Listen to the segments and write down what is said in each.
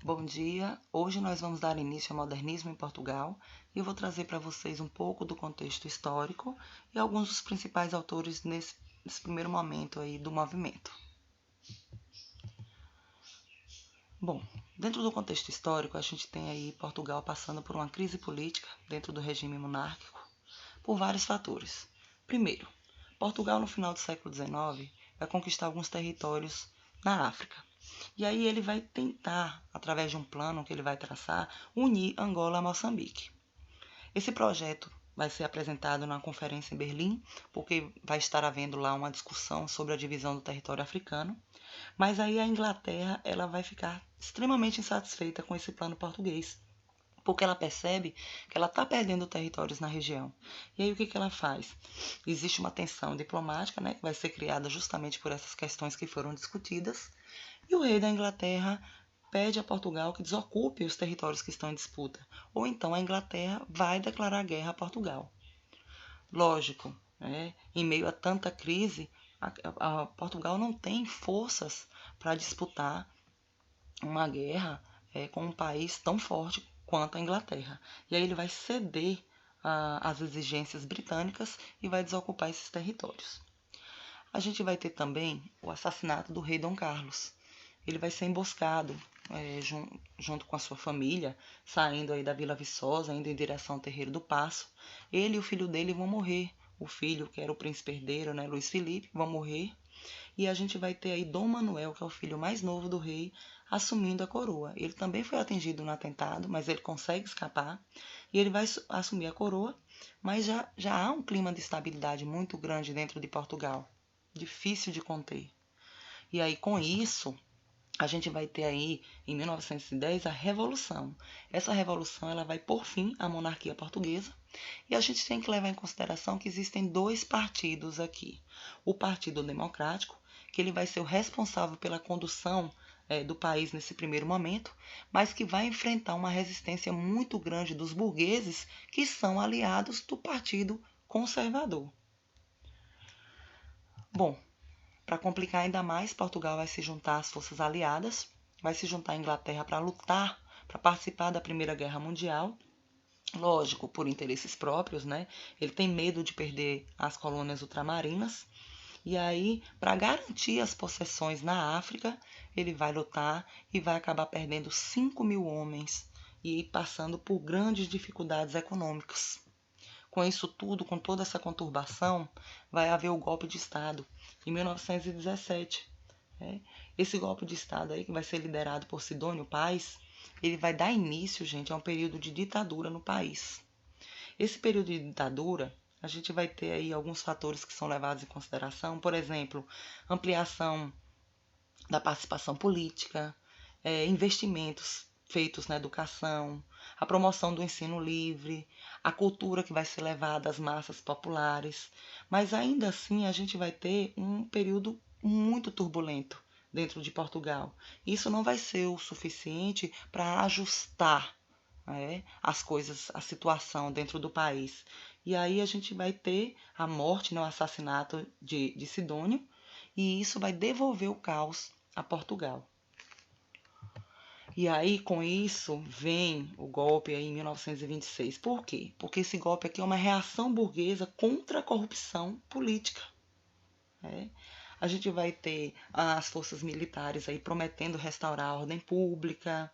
Bom dia, hoje nós vamos dar início ao modernismo em Portugal e eu vou trazer para vocês um pouco do contexto histórico e alguns dos principais autores nesse primeiro momento aí do movimento. Bom, dentro do contexto histórico, a gente tem aí Portugal passando por uma crise política dentro do regime monárquico por vários fatores. Primeiro, Portugal no final do século XIX vai conquistar alguns territórios na África. E aí ele vai tentar, através de um plano que ele vai traçar, unir Angola a Moçambique. Esse projeto vai ser apresentado na conferência em Berlim, porque vai estar havendo lá uma discussão sobre a divisão do território africano. Mas aí a Inglaterra ela vai ficar extremamente insatisfeita com esse plano português, porque ela percebe que ela está perdendo territórios na região. E aí o que ela faz? Existe uma tensão diplomática, né, que vai ser criada justamente por essas questões que foram discutidas, e o rei da Inglaterra pede a Portugal que desocupe os territórios que estão em disputa, ou então a Inglaterra vai declarar guerra a Portugal. Lógico, né, em meio a tanta crise, a Portugal não tem forças para disputar uma guerra com um país tão forte quanto a Inglaterra. E aí ele vai ceder às exigências britânicas e vai desocupar esses territórios. A gente vai ter também o assassinato do rei Dom Carlos. Ele vai ser emboscado junto com a sua família, saindo aí da Vila Viçosa, indo em direção ao Terreiro do Paço. Ele e o filho dele vão morrer. O filho, que era o príncipe herdeiro, né, Luís Filipe, vão morrer. E a gente vai ter aí Dom Manuel, que é o filho mais novo do rei, assumindo a coroa. Ele também foi atingido no atentado, mas ele consegue escapar. E ele vai assumir a coroa, mas já há um clima de estabilidade muito grande dentro de Portugal. Difícil de conter. E aí, com isso, a gente vai ter aí, em 1910, a Revolução. Essa Revolução ela vai pôr fim à monarquia portuguesa. E a gente tem que levar em consideração que existem dois partidos aqui. O Partido Democrático, que ele vai ser o responsável pela condução do país nesse primeiro momento, mas que vai enfrentar uma resistência muito grande dos burgueses, que são aliados do Partido Conservador. Bom, para complicar ainda mais, Portugal vai se juntar às forças aliadas, vai se juntar à Inglaterra para lutar, para participar da Primeira Guerra Mundial. Lógico, por interesses próprios, né? Ele tem medo de perder as colônias ultramarinas. E aí, para garantir as possessões na África, ele vai lutar e vai acabar perdendo 5.000 homens e passando por grandes dificuldades econômicas. Com isso tudo, com toda essa conturbação, vai haver o golpe de Estado em 1917. Esse golpe de Estado aí, que vai ser liderado por Sidônio Paz, ele vai dar início, gente, a um período de ditadura no país. Esse período de ditadura, a gente vai ter aí alguns fatores que são levados em consideração, por exemplo, ampliação da participação política, investimentos feitos na educação, a promoção do ensino livre, a cultura que vai ser levada às massas populares. Mas ainda assim a gente vai ter um período muito turbulento dentro de Portugal. Isso não vai ser o suficiente para ajustar as coisas, a situação dentro do país. E aí a gente vai ter a morte, né, o assassinato de Sidônio, e isso vai devolver o caos a Portugal. E aí, com isso, vem o golpe aí em 1926. Por quê? Porque esse golpe aqui é uma reação burguesa contra a corrupção política. A gente vai ter as forças militares aí prometendo restaurar a ordem pública,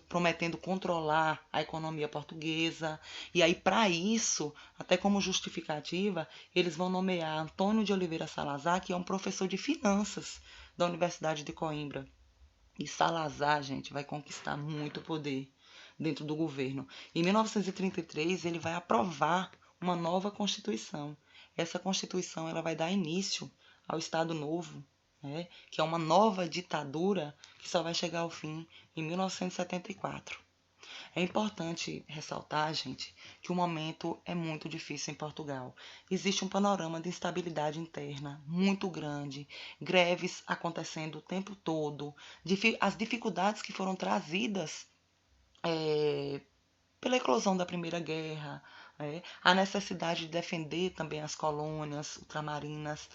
prometendo controlar a economia portuguesa. E aí, para isso, até como justificativa, eles vão nomear Antônio de Oliveira Salazar, que é um professor de finanças da Universidade de Coimbra. E Salazar, gente, vai conquistar muito poder dentro do governo. Em 1933, ele vai aprovar uma nova Constituição. Essa Constituição ela vai dar início ao Estado Novo, que é uma nova ditadura que só vai chegar ao fim em 1974. É importante ressaltar, gente, que o momento é muito difícil em Portugal. Existe um panorama de instabilidade interna muito grande, greves acontecendo o tempo todo, as dificuldades que foram trazidas pela eclosão da Primeira Guerra, a necessidade de defender também as colônias ultramarinas.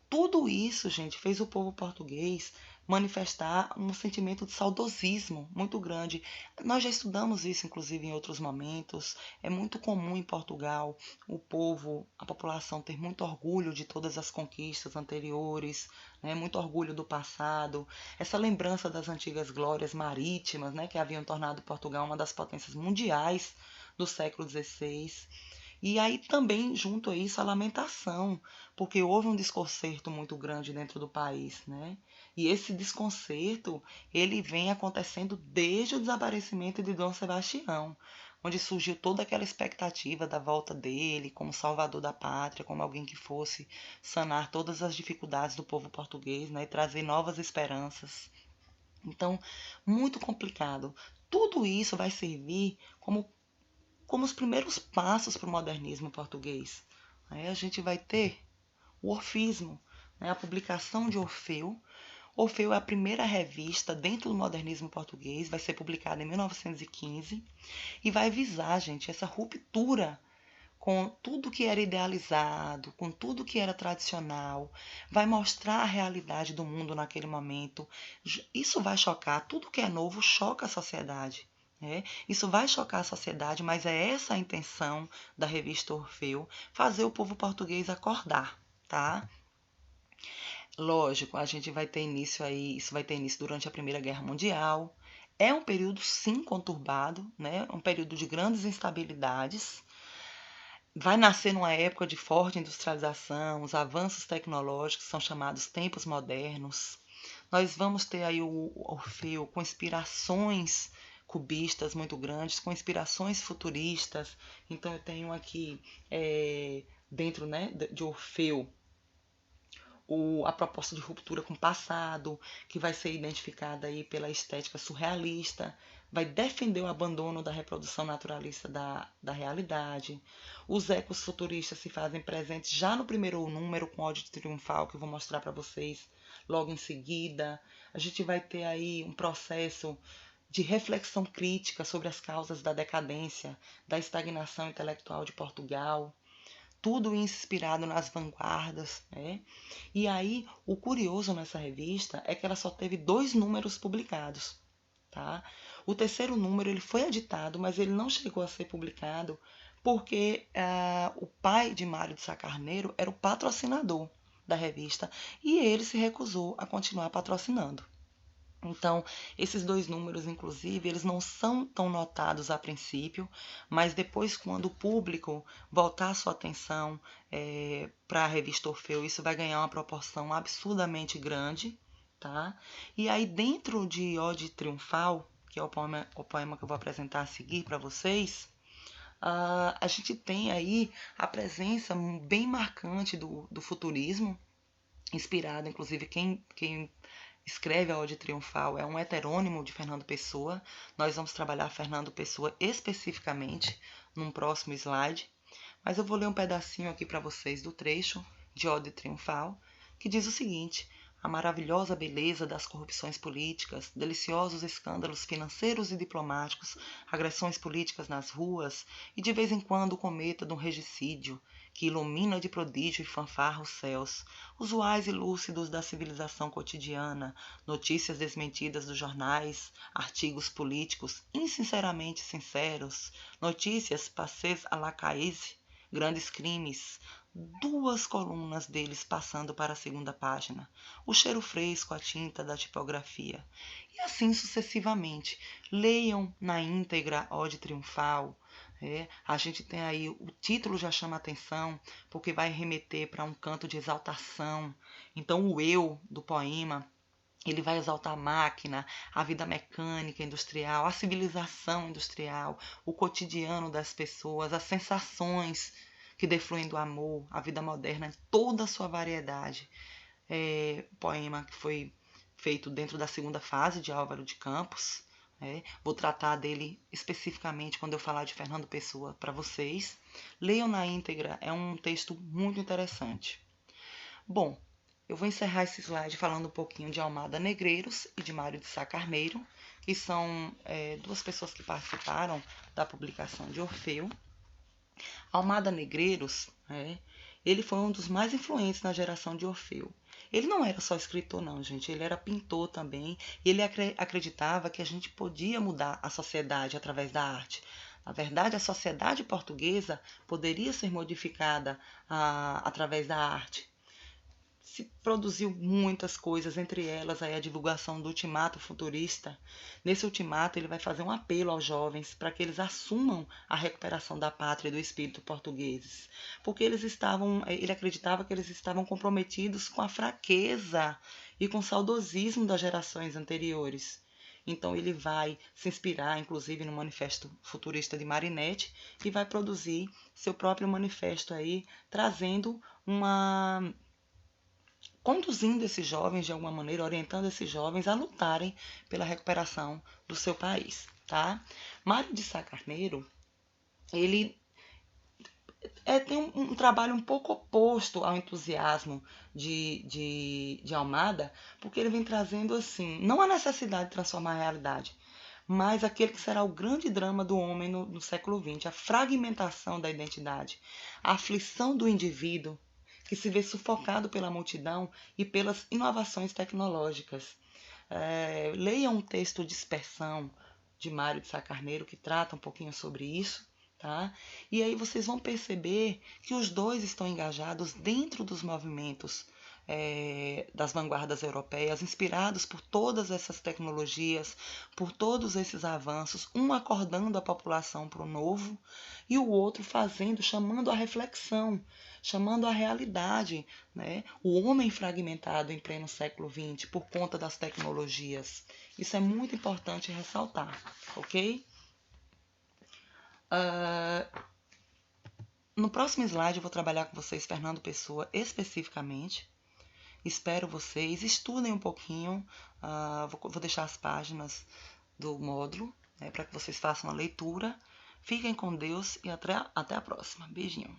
Tudo isso, gente, fez o povo português manifestar um sentimento de saudosismo muito grande. Nós já estudamos isso, inclusive, em outros momentos. É muito comum em Portugal o povo, a população ter muito orgulho de todas as conquistas anteriores, né? Muito orgulho do passado, essa lembrança das antigas glórias marítimas, né? Que haviam tornado Portugal uma das potências mundiais do século XVI. E aí também, junto a isso, a lamentação, porque houve um desconcerto muito grande dentro do país, né? E esse desconcerto, ele vem acontecendo desde o desaparecimento de Dom Sebastião, onde surgiu toda aquela expectativa da volta dele como salvador da pátria, como alguém que fosse sanar todas as dificuldades do povo português, né? E trazer novas esperanças. Então, muito complicado. Tudo isso vai servir como os primeiros passos para o modernismo português. Aí a gente vai ter o Orfismo, né, a publicação de Orfeu. Orfeu é a primeira revista dentro do modernismo português, vai ser publicada em 1915 e vai visar, gente, essa ruptura com tudo que era idealizado, com tudo que era tradicional, vai mostrar a realidade do mundo naquele momento. Isso vai chocar, tudo que é novo choca a sociedade. Né? Isso vai chocar a sociedade, mas é essa a intenção da revista Orfeu, fazer o povo português acordar, tá? Lógico, a gente vai ter início aí, isso vai ter início durante a Primeira Guerra Mundial. É um período, sim, conturbado, né? Um período de grandes instabilidades, vai nascer numa época de forte industrialização, os avanços tecnológicos são chamados tempos modernos. Nós vamos ter aí o Orfeu com inspirações cubistas muito grandes, com inspirações futuristas. Então eu tenho aqui dentro, né, de Orfeu a proposta de ruptura com o passado, que vai ser identificada aí pela estética surrealista, vai defender o abandono da reprodução naturalista da realidade. Os ecos futuristas se fazem presentes já no primeiro número, com ódio triunfal, que eu vou mostrar para vocês logo em seguida. A gente vai ter aí um processo de reflexão crítica sobre as causas da decadência, da estagnação intelectual de Portugal, tudo inspirado nas vanguardas, né? E aí, o curioso nessa revista é que ela só teve 2 números publicados, tá? O terceiro número ele foi editado, mas ele não chegou a ser publicado porque o pai de Mário de Sá Carneiro era o patrocinador da revista e ele se recusou a continuar patrocinando. Então, esses 2 números, inclusive, eles não são tão notados a princípio, mas depois, quando o público voltar sua atenção para a revista Orfeu, isso vai ganhar uma proporção absurdamente grande, tá? E aí, dentro de Ode Triunfal, que é o poema que eu vou apresentar a seguir para vocês, a gente tem aí a presença bem marcante do futurismo, inspirado, inclusive, quem escreve a Ode Triunfal é um heterônimo de Fernando Pessoa. Nós vamos trabalhar Fernando Pessoa especificamente num próximo slide, mas eu vou ler um pedacinho aqui para vocês do trecho de Ode Triunfal, que diz o seguinte: a maravilhosa beleza das corrupções políticas, deliciosos escândalos financeiros e diplomáticos, agressões políticas nas ruas e de vez em quando o cometa de um regicídio que ilumina de prodígio e fanfarra os céus, usuais e lúcidos da civilização cotidiana, notícias desmentidas dos jornais, artigos políticos insinceramente sinceros, notícias passées à la caise, grandes crimes, 2 colunas deles passando para a segunda página, o cheiro fresco, a tinta da tipografia. E assim sucessivamente. Leiam na íntegra Ode Triunfal. A gente tem aí, o título já chama atenção, porque vai remeter para um canto de exaltação. Então o eu do poema, ele vai exaltar a máquina, a vida mecânica industrial, a civilização industrial, o cotidiano das pessoas, as sensações que defluem do amor, a vida moderna em toda a sua variedade. Poema que foi feito dentro da segunda fase de Álvaro de Campos. Vou tratar dele especificamente quando eu falar de Fernando Pessoa para vocês. Leiam na íntegra, é um texto muito interessante. Bom, eu vou encerrar esse slide falando um pouquinho de Almada Negreiros e de Mário de Sá Carneiro, que são 2 pessoas que participaram da publicação de Orfeu. Almada Negreiros, ele foi um dos mais influentes na geração de Orfeu. Ele não era só escritor, não, gente. Ele era pintor também. E ele acreditava que a gente podia mudar a sociedade através da arte. Na verdade, a sociedade portuguesa poderia ser modificada através da arte. Se produziu muitas coisas, entre elas aí a divulgação do Ultimato Futurista. Nesse ultimato, ele vai fazer um apelo aos jovens para que eles assumam a recuperação da pátria e do espírito portugueses, porque ele acreditava que eles estavam comprometidos com a fraqueza e com o saudosismo das gerações anteriores. Então ele vai se inspirar, inclusive, no Manifesto Futurista de Marinetti e vai produzir seu próprio manifesto aí, conduzindo esses jovens de alguma maneira, orientando esses jovens a lutarem pela recuperação do seu país, tá? Mário de Sá Carneiro, ele tem um trabalho um pouco oposto ao entusiasmo de Almada, porque ele vem trazendo, assim, não a necessidade de transformar a realidade, mas aquele que será o grande drama do homem no século XX, a fragmentação da identidade, a aflição do indivíduo, que se vê sufocado pela multidão e pelas inovações tecnológicas. Leia um texto Dispersão, de Mário de Sá Carneiro, que trata um pouquinho sobre isso. Tá? E aí vocês vão perceber que os dois estão engajados dentro dos movimentos das vanguardas europeias, inspirados por todas essas tecnologias, por todos esses avanços, um acordando a população para o novo e o outro chamando a reflexão, chamando a realidade, né? O homem fragmentado em pleno século XX por conta das tecnologias. Isso é muito importante ressaltar, ok? No próximo slide eu vou trabalhar com vocês Fernando Pessoa especificamente. Espero vocês, estudem um pouquinho, vou deixar as páginas do módulo, né, para que vocês façam a leitura. Fiquem com Deus e até a próxima. Beijinho.